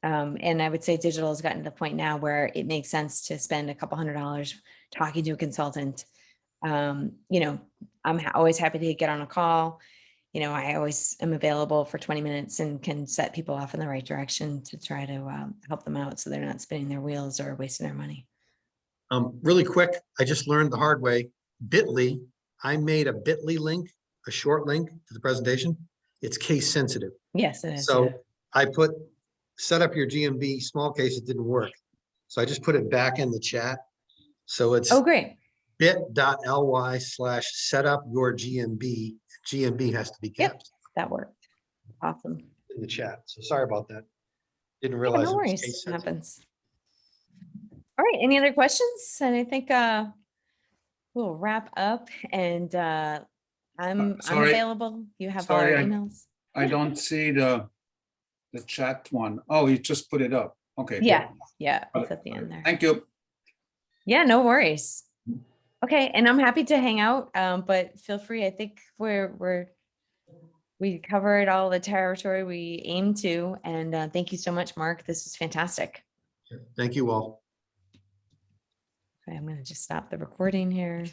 And I would say digital has gotten to the point now where it makes sense to spend a couple $100 talking to a consultant. You know, I'm always happy to get on a call. You know, I always am available for 20 minutes and can set people off in the right direction to try to help them out so they're not spinning their wheels or wasting their money. Really quick, I just learned the hard way. Bitly, I made a Bitly link, a short link to the presentation. It's case sensitive. Yes, it is. So yeah. I put, set up your GMB small case, it didn't work. So I just put it back in the chat. So it's Oh, great. bit.ly/setup your GMB. GMB has to be Yep. kept That worked. Awesome. in the chat. So sorry about that. Didn't Yeah, realize no it was worries. case It sensitive. happens. All right. Any other questions? And I think we'll wrap up and I'm sorry. available. You have Sorry, our I- emails. I don't see the chat one. Oh, you just put it up. Okay. good. Yeah. Yeah. Got It's it. at the end there. Thank you. Yeah, no worries. Okay. And I'm happy to hang out. But feel free. I think we covered all the territory we aim to. And thank you so much, Mark. This was fantastic. Thank you all. Okay, I'm going to just stop the recording here.